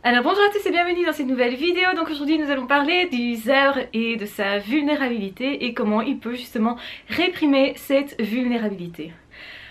Alors bonjour à tous et bienvenue dans cette nouvelle vidéo. Donc aujourd'hui nous allons parler du zèbre et de sa vulnérabilité et comment il peut justement réprimer cette vulnérabilité.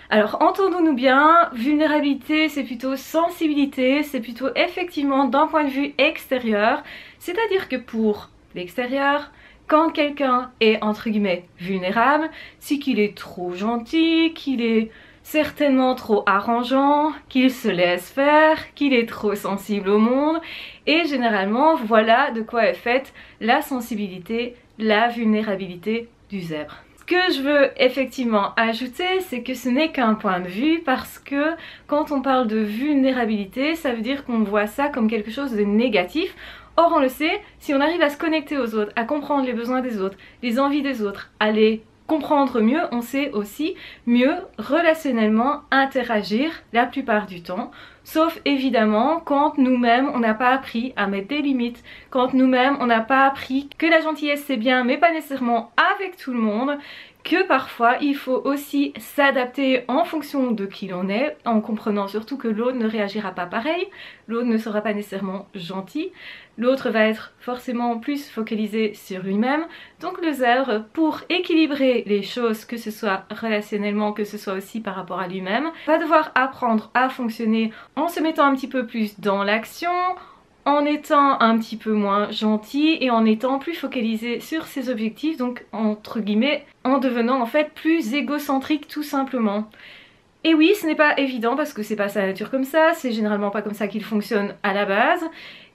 Alors entendons-nous bien, vulnérabilité c'est plutôt sensibilité, c'est plutôt effectivement d'un point de vue extérieur, c'est-à-dire que pour l'extérieur, quand quelqu'un est entre guillemets vulnérable, c'est qu'il est trop gentil, qu'il est certainement trop arrangeant, qu'il se laisse faire, qu'il est trop sensible au monde et généralement voilà de quoi est faite la sensibilité, la vulnérabilité du zèbre. Ce que je veux effectivement ajouter, c'est que ce n'est qu'un point de vue parce que quand on parle de vulnérabilité, ça veut dire qu'on voit ça comme quelque chose de négatif. Or on le sait, si on arrive à se connecter aux autres, à comprendre les besoins des autres, les envies des autres, à les comprendre mieux, on sait aussi mieux relationnellement interagir la plupart du temps, sauf évidemment quand nous-mêmes on n'a pas appris à mettre des limites, quand nous-mêmes on n'a pas appris que la gentillesse c'est bien mais pas nécessairement avec tout le monde, que parfois il faut aussi s'adapter en fonction de qui l'on est, en comprenant surtout que l'autre ne réagira pas pareil, l'autre ne sera pas nécessairement gentil, l'autre va être forcément plus focalisé sur lui-même. Donc le zèbre, pour équilibrer les choses, que ce soit relationnellement, que ce soit aussi par rapport à lui-même, va devoir apprendre à fonctionner en se mettant un petit peu plus dans l'action, en étant un petit peu moins gentil et en étant plus focalisé sur ses objectifs, donc entre guillemets en devenant en fait plus égocentrique tout simplement. Et oui, ce n'est pas évident parce que c'est pas sa nature comme ça, c'est généralement pas comme ça qu'il fonctionne à la base.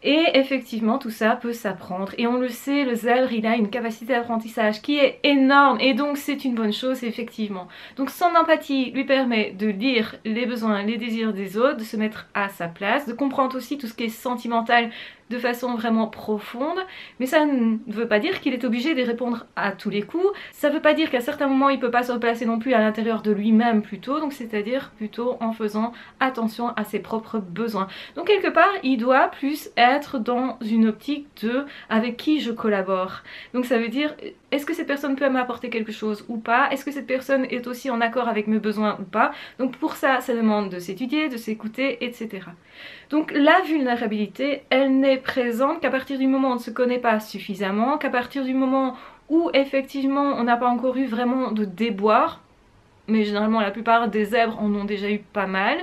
Et effectivement tout ça peut s'apprendre et on le sait, le zèbre il a une capacité d'apprentissage qui est énorme et donc c'est une bonne chose effectivement. Donc son empathie lui permet de lire les besoins, les désirs des autres, de se mettre à sa place, de comprendre aussi tout ce qui est sentimental de façon vraiment profonde, mais ça ne veut pas dire qu'il est obligé de répondre à tous les coups, ça veut pas dire qu'à certains moments il peut pas se replacer non plus à l'intérieur de lui-même plutôt, donc c'est-à-dire plutôt en faisant attention à ses propres besoins. Donc quelque part il doit plus être dans une optique de avec qui je collabore. Donc ça veut dire est-ce que cette personne peut m'apporter quelque chose ou pas, est-ce que cette personne est aussi en accord avec mes besoins ou pas. Donc pour ça, ça demande de s'étudier, de s'écouter, etc. Donc la vulnérabilité, elle n'est présente qu'à partir du moment où on ne se connaît pas suffisamment, qu'à partir du moment où effectivement on n'a pas encore eu vraiment de déboire, mais généralement la plupart des zèbres en ont déjà eu pas mal,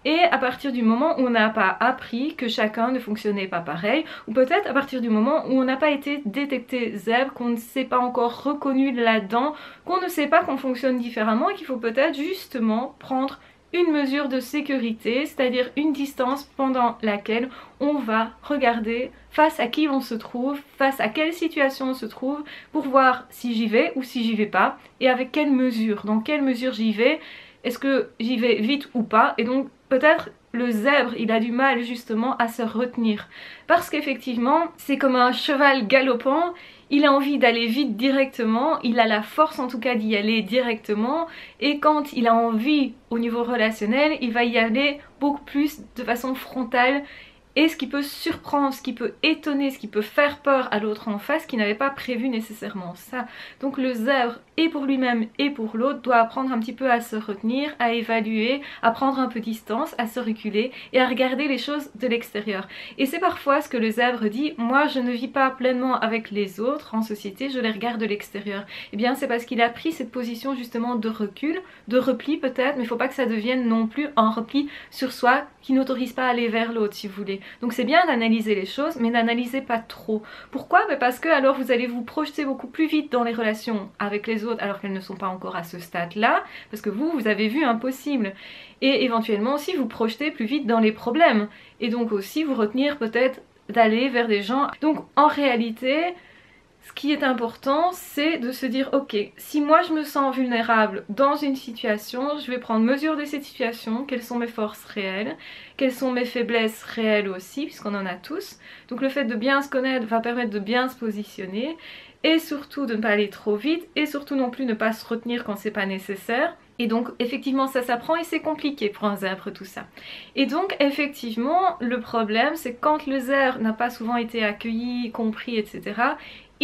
et à partir du moment où on n'a pas appris que chacun ne fonctionnait pas pareil, ou peut-être à partir du moment où on n'a pas été détecté zèbre, qu'on ne s'est pas encore reconnu là-dedans, qu'on ne sait pas qu'on fonctionne différemment et qu'il faut peut-être justement prendre une mesure de sécurité, c'est-à-dire une distance pendant laquelle on va regarder face à qui on se trouve, face à quelle situation on se trouve, pour voir si j'y vais ou si j'y vais pas, et avec quelle mesure, dans quelle mesure j'y vais, est-ce que j'y vais vite ou pas, et donc peut-être le zèbre il a du mal justement à se retenir, parce qu'effectivement c'est comme un cheval galopant, il a envie d'aller vite directement, il a la force en tout cas d'y aller directement, et quand il a envie au niveau relationnel, il va y aller beaucoup plus de façon frontale, et ce qui peut surprendre, ce qui peut étonner, ce qui peut faire peur à l'autre en face qui n'avait pas prévu nécessairement ça. Donc le zèbre, et pour lui-même et pour l'autre, doit apprendre un petit peu à se retenir, à évaluer, à prendre un peu distance, à se reculer et à regarder les choses de l'extérieur. Et c'est parfois ce que le zèbre dit, moi je ne vis pas pleinement avec les autres en société, je les regarde de l'extérieur. Et bien c'est parce qu'il a pris cette position justement de recul, de repli peut-être, mais il ne faut pas que ça devienne non plus un repli sur soi qui n'autorise pas à aller vers l'autre si vous voulez. Donc c'est bien d'analyser les choses, mais n'analysez pas trop. Pourquoi? Parce que alors vous allez vous projeter beaucoup plus vite dans les relations avec les autres alors qu'elles ne sont pas encore à ce stade-là, parce que vous avez vu un possible. Et éventuellement aussi vous projeter plus vite dans les problèmes. Et donc aussi vous retenir peut-être d'aller vers des gens. Donc en réalité, ce qui est important, c'est de se dire ok, si moi je me sens vulnérable dans une situation, je vais prendre mesure de cette situation, quelles sont mes forces réelles, quelles sont mes faiblesses réelles aussi, puisqu'on en a tous. Donc le fait de bien se connaître va permettre de bien se positionner, et surtout de ne pas aller trop vite, et surtout non plus ne pas se retenir quand c'est pas nécessaire. Et donc effectivement ça s'apprend et c'est compliqué pour un zèbre tout ça. Et donc effectivement le problème c'est quand le zèbre n'a pas souvent été accueilli, compris, etc.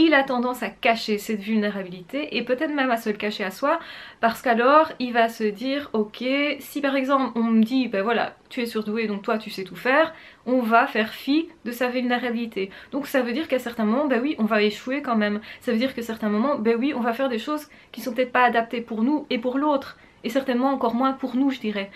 il a tendance à cacher cette vulnérabilité et peut-être même à se le cacher à soi, parce qu'alors il va se dire ok, si par exemple on me dit ben voilà tu es surdoué donc toi tu sais tout faire, on va faire fi de sa vulnérabilité. Donc ça veut dire qu'à certains moments ben oui on va échouer quand même, ça veut dire qu'à certains moments ben oui on va faire des choses qui sont peut-être pas adaptées pour nous et pour l'autre, et certainement encore moins pour nous je dirais.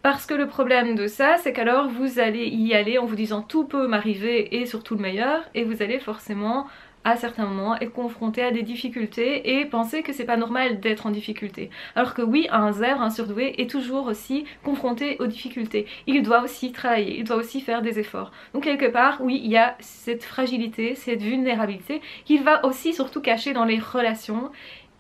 Parce que le problème de ça, c'est qu'alors vous allez y aller en vous disant tout peut m'arriver et surtout le meilleur, et vous allez forcément à certains moments être confronté à des difficultés et penser que c'est pas normal d'être en difficulté. Alors que oui, un zèbre, un surdoué est toujours aussi confronté aux difficultés. Il doit aussi travailler, il doit aussi faire des efforts. Donc quelque part, oui, il y a cette fragilité, cette vulnérabilité qu'il va aussi surtout cacher dans les relations.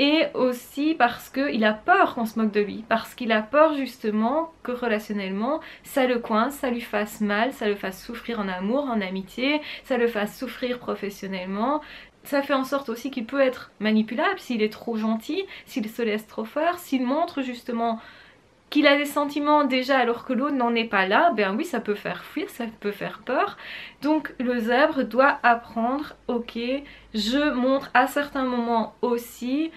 Et aussi parce qu'il a peur qu'on se moque de lui, parce qu'il a peur justement que relationnellement ça le coince, ça lui fasse mal, ça le fasse souffrir en amour, en amitié, ça le fasse souffrir professionnellement. Ça fait en sorte aussi qu'il peut être manipulable s'il est trop gentil, s'il se laisse trop faire, s'il montre justement qu'il a des sentiments déjà alors que l'autre n'en est pas là, ben oui ça peut faire fuir, ça peut faire peur. Donc le zèbre doit apprendre, ok, je montre à certains moments aussi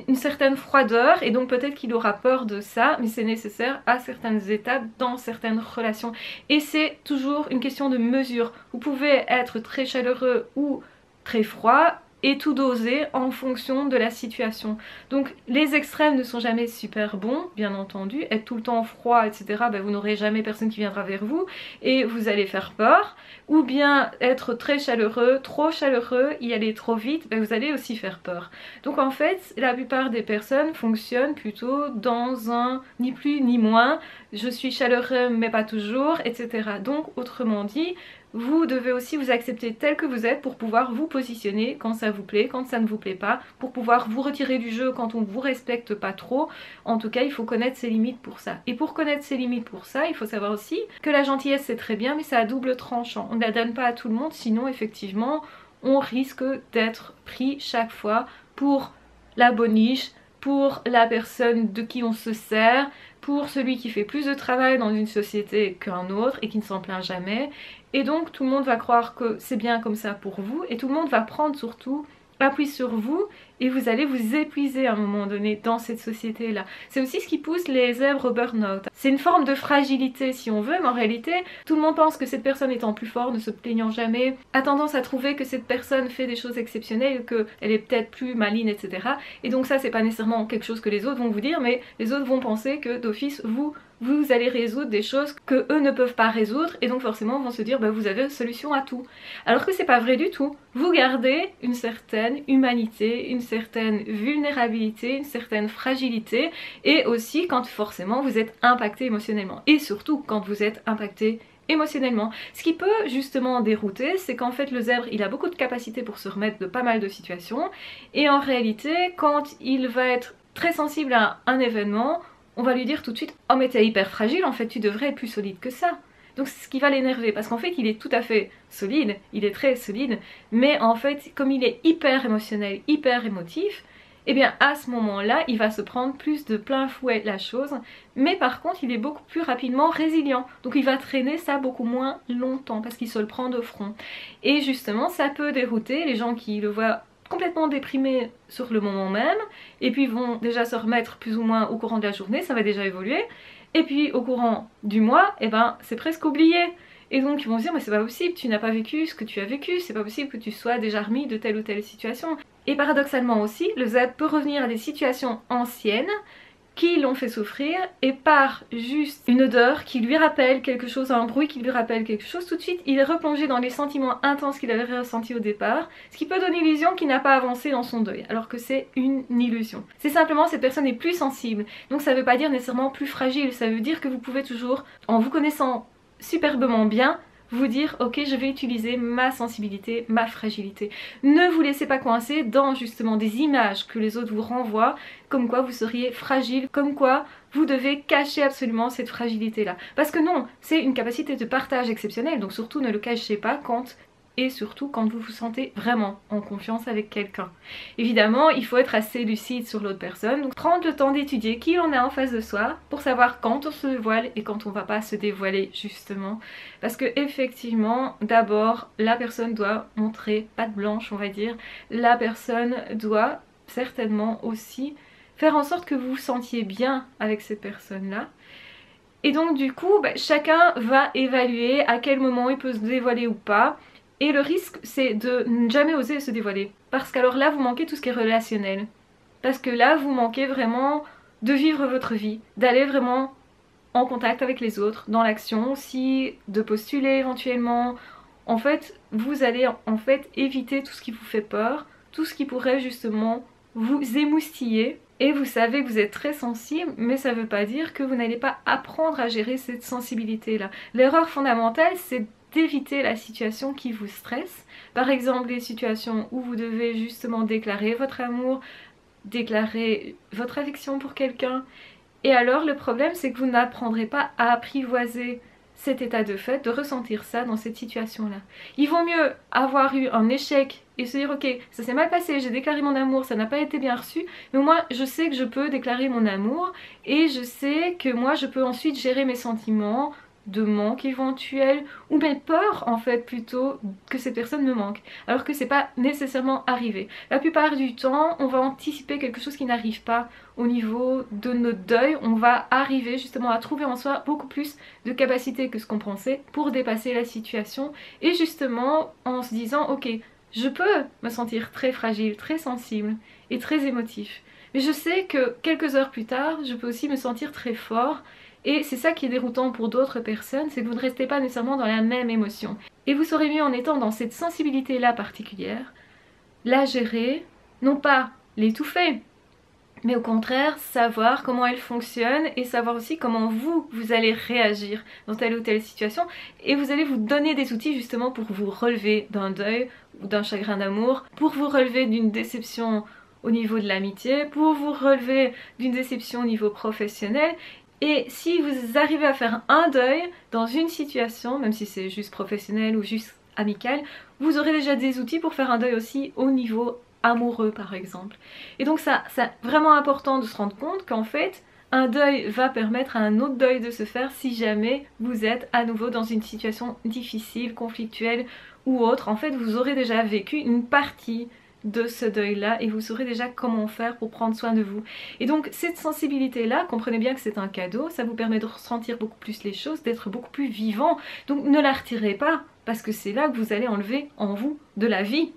une certaine froideur et donc peut-être qu'il aura peur de ça, mais c'est nécessaire à certaines étapes dans certaines relations. Et c'est toujours une question de mesure. Vous pouvez être très chaleureux ou très froid et tout doser en fonction de la situation. Donc les extrêmes ne sont jamais super bons, bien entendu. Être tout le temps froid, etc., ben, vous n'aurez jamais personne qui viendra vers vous et vous allez faire peur. Ou bien être très chaleureux, trop chaleureux, y aller trop vite, ben, vous allez aussi faire peur. Donc en fait, la plupart des personnes fonctionnent plutôt dans un ni plus ni moins, je suis chaleureux mais pas toujours, etc. Donc autrement dit, vous devez aussi vous accepter tel que vous êtes pour pouvoir vous positionner quand ça vous plaît, quand ça ne vous plaît pas, pour pouvoir vous retirer du jeu quand on ne vous respecte pas trop. En tout cas, il faut connaître ses limites pour ça. Et pour connaître ses limites pour ça, il faut savoir aussi que la gentillesse c'est très bien, mais c'est à double tranchant. On ne la donne pas à tout le monde, sinon effectivement, on risque d'être pris chaque fois pour la boniche, pour la personne de qui on se sert, pour celui qui fait plus de travail dans une société qu'un autre et qui ne s'en plaint jamais. Et donc tout le monde va croire que c'est bien comme ça pour vous et tout le monde va prendre surtout appui sur vous et vous allez vous épuiser à un moment donné dans cette société là. C'est aussi ce qui pousse les zèbres au burn-out. C'est une forme de fragilité si on veut, mais en réalité tout le monde pense que cette personne étant plus forte, ne se plaignant jamais, a tendance à trouver que cette personne fait des choses exceptionnelles, qu'elle est peut-être plus maligne, etc. Et donc ça c'est pas nécessairement quelque chose que les autres vont vous dire, mais les autres vont penser que d'office vous allez résoudre des choses que eux ne peuvent pas résoudre et donc forcément vont se dire bah, vous avez une solution à tout. Alors que c'est pas vrai du tout. Vous gardez une certaine humanité, une certaine vulnérabilité, une certaine fragilité et aussi quand forcément vous êtes impacté émotionnellement et surtout quand vous êtes impacté émotionnellement. Ce qui peut justement dérouter, c'est qu'en fait le zèbre il a beaucoup de capacités pour se remettre de pas mal de situations et en réalité quand il va être très sensible à un événement, on va lui dire tout de suite « Oh mais t'es hyper fragile, en fait tu devrais être plus solide que ça ». Donc c'est ce qui va l'énerver, parce qu'en fait il est tout à fait solide, il est très solide, mais en fait comme il est hyper émotionnel, hyper émotif, et bien à ce moment-là il va se prendre plus de plein fouet la chose, mais par contre il est beaucoup plus rapidement résilient, donc il va traîner ça beaucoup moins longtemps, parce qu'il se le prend de front. Et justement ça peut dérouter les gens qui le voient complètement déprimés sur le moment même et puis vont déjà se remettre plus ou moins au courant de la journée, ça va déjà évoluer et puis au courant du mois, et ben c'est presque oublié et donc ils vont se dire mais c'est pas possible, tu n'as pas vécu ce que tu as vécu, c'est pas possible que tu sois déjà remis de telle ou telle situation. Et paradoxalement aussi, le zèbre peut revenir à des situations anciennes qui l'ont fait souffrir et par juste une odeur qui lui rappelle quelque chose, un bruit qui lui rappelle quelque chose, tout de suite il est replongé dans les sentiments intenses qu'il avait ressentis au départ, ce qui peut donner l'illusion qu'il n'a pas avancé dans son deuil, alors que c'est une illusion. C'est simplement cette personne est plus sensible, donc ça veut pas dire nécessairement plus fragile, ça veut dire que vous pouvez toujours, en vous connaissant superbement bien, vous dire ok je vais utiliser ma sensibilité, ma fragilité. Ne vous laissez pas coincer dans justement des images que les autres vous renvoient comme quoi vous seriez fragile, comme quoi vous devez cacher absolument cette fragilité là. Parce que non, c'est une capacité de partage exceptionnelle, donc surtout ne le cachez pas quand et surtout quand vous vous sentez vraiment en confiance avec quelqu'un. Évidemment, il faut être assez lucide sur l'autre personne, donc prendre le temps d'étudier qui on a en face de soi pour savoir quand on se dévoile et quand on va pas se dévoiler justement. Parce que effectivement, d'abord, la personne doit montrer patte blanche, on va dire. La personne doit certainement aussi faire en sorte que vous vous sentiez bien avec cette personne-là. Et donc du coup, chacun va évaluer à quel moment il peut se dévoiler ou pas. Et le risque, c'est de ne jamais oser se dévoiler. Parce qu'alors là, vous manquez tout ce qui est relationnel. Parce que là, vous manquez vraiment de vivre votre vie, d'aller vraiment en contact avec les autres, dans l'action aussi, de postuler éventuellement. En fait, vous allez éviter tout ce qui vous fait peur, tout ce qui pourrait justement vous émoustiller. Et vous savez que vous êtes très sensible, mais ça ne veut pas dire que vous n'allez pas apprendre à gérer cette sensibilité-là. L'erreur fondamentale, c'est d'éviter la situation qui vous stresse. Par exemple, les situations où vous devez justement déclarer votre amour, déclarer votre affection pour quelqu'un. Et alors, le problème, c'est que vous n'apprendrez pas à apprivoiser cet état de fait, de ressentir ça dans cette situation-là. Il vaut mieux avoir eu un échec et se dire ok, ça s'est mal passé, j'ai déclaré mon amour, ça n'a pas été bien reçu, mais moi je sais que je peux déclarer mon amour et je sais que moi je peux ensuite gérer mes sentiments de manque éventuel ou mes peurs en fait plutôt que cette personne me manque, alors que c'est pas nécessairement arrivé. La plupart du temps on va anticiper quelque chose qui n'arrive pas au niveau de notre deuil, on va arriver justement à trouver en soi beaucoup plus de capacité que ce qu'on pensait pour dépasser la situation et justement en se disant ok, je peux me sentir très fragile, très sensible et très émotif, mais je sais que quelques heures plus tard je peux aussi me sentir très fort. Et c'est ça qui est déroutant pour d'autres personnes, c'est que vous ne restez pas nécessairement dans la même émotion. Et vous saurez mieux en étant dans cette sensibilité-là particulière, la gérer, non pas l'étouffer, mais au contraire savoir comment elle fonctionne et savoir aussi comment vous allez réagir dans telle ou telle situation. Et vous allez vous donner des outils justement pour vous relever d'un deuil ou d'un chagrin d'amour, pour vous relever d'une déception au niveau de l'amitié, pour vous relever d'une déception au niveau professionnel. Et si vous arrivez à faire un deuil dans une situation, même si c'est juste professionnel ou juste amical, vous aurez déjà des outils pour faire un deuil aussi au niveau amoureux par exemple. Et donc c'est vraiment important de se rendre compte qu'en fait, un deuil va permettre à un autre deuil de se faire si jamais vous êtes à nouveau dans une situation difficile, conflictuelle ou autre. En fait, vous aurez déjà vécu une partie de ce deuil-là et vous saurez déjà comment faire pour prendre soin de vous. Et donc cette sensibilité-là, comprenez bien que c'est un cadeau, ça vous permet de ressentir beaucoup plus les choses, d'être beaucoup plus vivant. Donc ne la retirez pas, parce que c'est là que vous allez enlever en vous de la vie.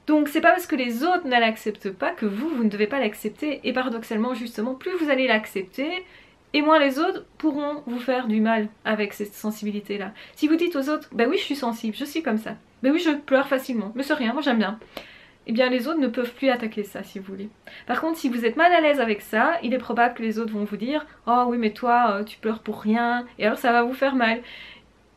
Donc c'est pas parce que les autres ne l'acceptent pas que vous ne devez pas l'accepter. Et paradoxalement, justement, plus vous allez l'accepter, et moins les autres pourront vous faire du mal avec cette sensibilité-là. Si vous dites aux autres, bah oui je suis sensible, je suis comme ça, bah oui je pleure facilement, mais c'est rien, moi j'aime bien. Eh bien les autres ne peuvent plus attaquer ça si vous voulez. Par contre si vous êtes mal à l'aise avec ça, il est probable que les autres vont vous dire oh oui mais toi tu pleures pour rien, et alors ça va vous faire mal.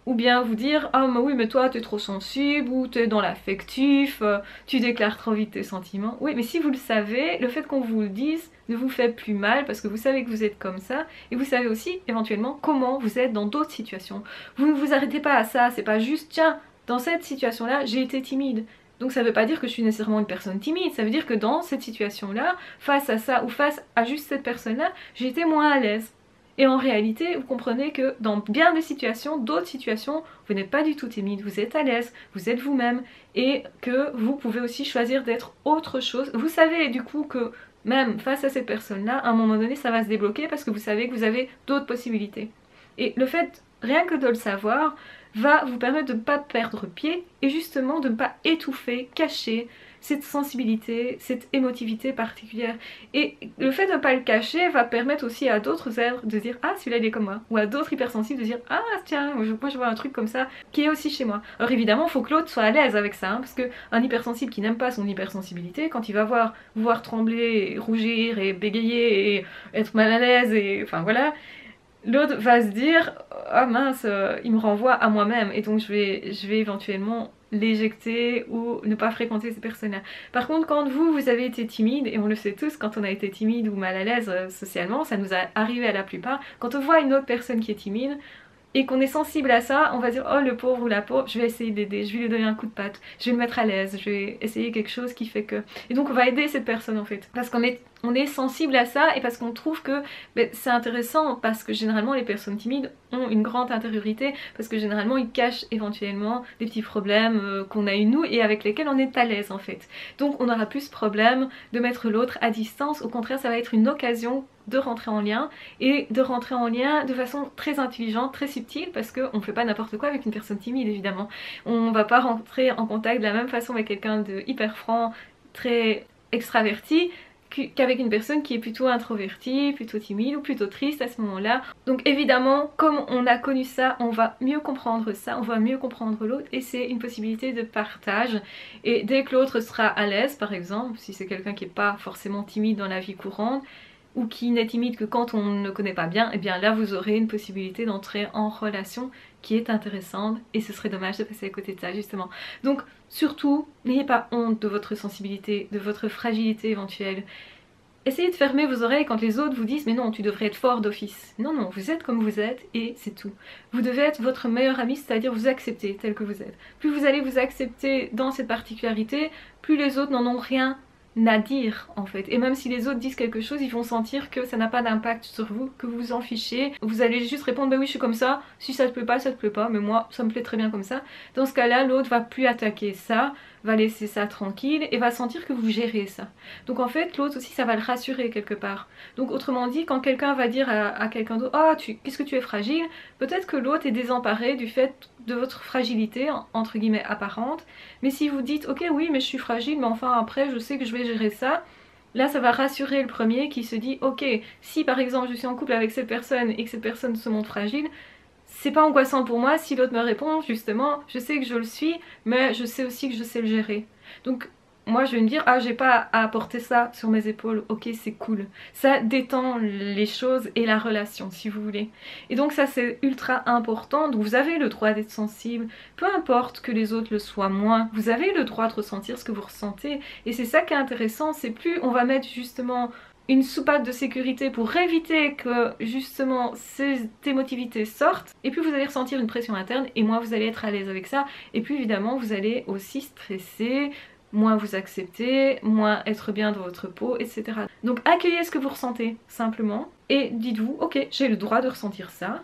Ou bien vous dire ah mais oui mais toi t'es trop sensible, ou t'es dans l'affectif, tu déclares trop vite tes sentiments. Oui mais si vous le savez, le fait qu'on vous le dise ne vous fait plus mal parce que vous savez que vous êtes comme ça, et vous savez aussi éventuellement comment vous êtes dans d'autres situations. Vous ne vous arrêtez pas à ça, c'est pas juste tiens dans cette situation là j'ai été timide. Donc ça veut pas dire que je suis nécessairement une personne timide, ça veut dire que dans cette situation-là, face à ça ou face à juste cette personne-là, j'ai été moins à l'aise. Et en réalité, vous comprenez que dans bien des situations, d'autres situations, vous n'êtes pas du tout timide, vous êtes à l'aise, vous êtes vous-même, et que vous pouvez aussi choisir d'être autre chose. Vous savez du coup que même face à cette personne-là, à un moment donné, ça va se débloquer parce que vous savez que vous avez d'autres possibilités. Et le fait, rien que de le savoir, va vous permettre de ne pas perdre pied et justement de ne pas étouffer, cacher cette sensibilité, cette émotivité particulière. Et le fait de ne pas le cacher va permettre aussi à d'autres êtres de dire ah celui-là il est comme moi, ou à d'autres hypersensibles de dire ah tiens moi je vois un truc comme ça qui est aussi chez moi. Alors évidemment il faut que l'autre soit à l'aise avec ça, parce qu'un hypersensible qui n'aime pas son hypersensibilité, quand il va vous voir trembler, et rougir et bégayer et être mal à l'aise et enfin voilà, l'autre va se dire ah mince il me renvoie à moi-même, et donc je vais éventuellement l'éjecter ou ne pas fréquenter ces personnes-là. Par contre quand vous avez été timide, et on le sait tous quand on a été timide ou mal à l'aise socialement, ça nous a arrivé à la plupart, quand on voit une autre personne qui est timide, et qu'on est sensible à ça, on va dire oh le pauvre ou la pauvre, je vais essayer d'aider, je vais lui donner un coup de patte, je vais le mettre à l'aise, je vais essayer quelque chose qui fait que... Et donc on va aider cette personne en fait, parce qu'on est sensible à ça et parce qu'on trouve que c'est intéressant, parce que généralement les personnes timides ont une grande intériorité, parce que généralement ils cachent éventuellement des petits problèmes qu'on a eu nous et avec lesquels on est à l'aise en fait. Donc on n'aura plus ce problème de mettre l'autre à distance, au contraire ça va être une occasion de rentrer en lien et de rentrer en lien de façon très intelligente, très subtile, parce qu'on ne fait pas n'importe quoi avec une personne timide évidemment. On va pas rentrer en contact de la même façon avec quelqu'un de hyper franc, très extraverti qu'avec une personne qui est plutôt introvertie, plutôt timide ou plutôt triste à ce moment-là. Donc évidemment, comme on a connu ça, on va mieux comprendre ça, on va mieux comprendre l'autre et c'est une possibilité de partage. Et dès que l'autre sera à l'aise, par exemple, si c'est quelqu'un qui n'est pas forcément timide dans la vie courante, ou qui n'est timide que quand on ne connaît pas bien, et bien là vous aurez une possibilité d'entrer en relation qui est intéressante et ce serait dommage de passer à côté de ça justement. Donc surtout, n'ayez pas honte de votre sensibilité, de votre fragilité éventuelle. Essayez de fermer vos oreilles quand les autres vous disent mais non tu devrais être fort d'office. Non non, vous êtes comme vous êtes et c'est tout. Vous devez être votre meilleur ami, c'est-à-dire vous accepter tel que vous êtes. Plus vous allez vous accepter dans cette particularité, plus les autres n'en ont rien à dire en fait, et même si les autres disent quelque chose ils vont sentir que ça n'a pas d'impact sur vous, que vous vous en fichez, vous allez juste répondre bah oui je suis comme ça, si ça te plaît pas ça te plaît pas, mais moi ça me plaît très bien comme ça. Dans ce cas là l'autre va plus attaquer ça, va laisser ça tranquille et va sentir que vous gérez ça. Donc en fait l'autre aussi ça va le rassurer quelque part. Donc autrement dit quand quelqu'un va dire à quelqu'un d'autre oh qu'est-ce que tu es fragile, peut-être que l'autre est désemparé du fait de votre fragilité entre guillemets apparente, mais si vous dites ok oui mais je suis fragile mais enfin après je sais que je vais gérer ça, là ça va rassurer le premier qui se dit ok si par exemple je suis en couple avec cette personne et que cette personne se montre fragile, c'est pas angoissant pour moi si l'autre me répond justement je sais que je le suis mais je sais aussi que je sais le gérer. Donc moi je vais me dire ah j'ai pas à porter ça sur mes épaules, ok c'est cool. Ça détend les choses et la relation si vous voulez. Et donc ça c'est ultra important, donc vous avez le droit d'être sensible, peu importe que les autres le soient moins, vous avez le droit de ressentir ce que vous ressentez. Et c'est ça qui est intéressant, c'est plus on va mettre justement une soupape de sécurité pour éviter que justement ces émotivités sortent, et puis vous allez ressentir une pression interne et moins vous allez être à l'aise avec ça, et puis évidemment vous allez aussi stresser, moins vous accepter, moins être bien dans votre peau, etc. Donc accueillez ce que vous ressentez simplement et dites-vous ok j'ai le droit de ressentir ça.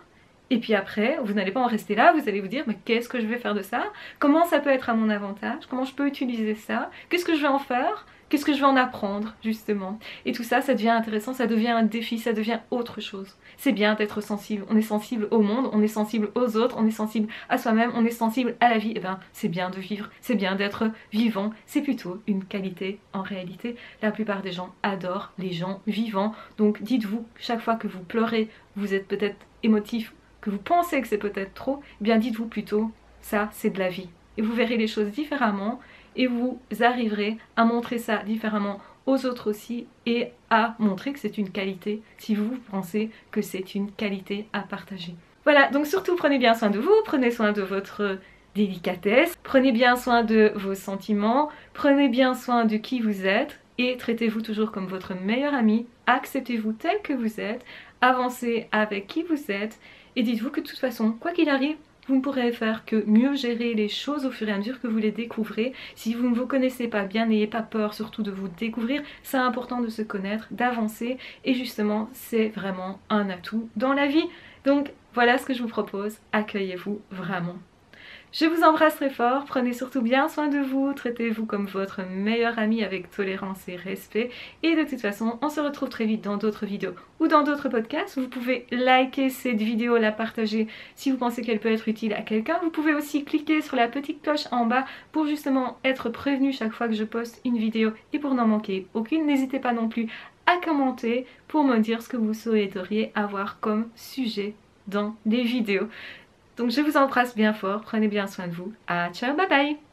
Et puis après, vous n'allez pas en rester là, vous allez vous dire mais qu'est-ce que je vais faire de ça? Comment ça peut être à mon avantage? Comment je peux utiliser ça? Qu'est-ce que je vais en faire? Qu'est-ce que je vais en apprendre justement? Et tout ça, ça devient intéressant, ça devient un défi, ça devient autre chose. C'est bien d'être sensible, on est sensible au monde, on est sensible aux autres, on est sensible à soi-même, on est sensible à la vie. Et ben c'est bien de vivre, c'est bien d'être vivant, c'est plutôt une qualité en réalité. La plupart des gens adorent les gens vivants, donc dites-vous chaque fois que vous pleurez, vous êtes peut-être émotif, que vous pensez que c'est peut-être trop, eh bien dites-vous plutôt ça c'est de la vie. Et vous verrez les choses différemment et vous arriverez à montrer ça différemment aux autres aussi et à montrer que c'est une qualité si vous pensez que c'est une qualité à partager. Voilà, donc surtout prenez bien soin de vous, prenez soin de votre délicatesse, prenez bien soin de vos sentiments, prenez bien soin de qui vous êtes et traitez-vous toujours comme votre meilleur ami, acceptez-vous tel que vous êtes, avancez avec qui vous êtes et dites-vous que de toute façon, quoi qu'il arrive, vous ne pourrez faire que mieux gérer les choses au fur et à mesure que vous les découvrez. Si vous ne vous connaissez pas bien, n'ayez pas peur surtout de vous découvrir. C'est important de se connaître, d'avancer et justement c'est vraiment un atout dans la vie. Donc voilà ce que je vous propose, accueillez-vous vraiment. Je vous embrasse très fort, prenez surtout bien soin de vous, traitez-vous comme votre meilleur ami avec tolérance et respect. Et de toute façon, on se retrouve très vite dans d'autres vidéos ou dans d'autres podcasts. Vous pouvez liker cette vidéo, la partager si vous pensez qu'elle peut être utile à quelqu'un. Vous pouvez aussi cliquer sur la petite cloche en bas pour justement être prévenu chaque fois que je poste une vidéo et pour n'en manquer aucune. N'hésitez pas non plus à commenter pour me dire ce que vous souhaiteriez avoir comme sujet dans les vidéos. Donc je vous embrasse bien fort, prenez bien soin de vous. Ah ciao, bye bye!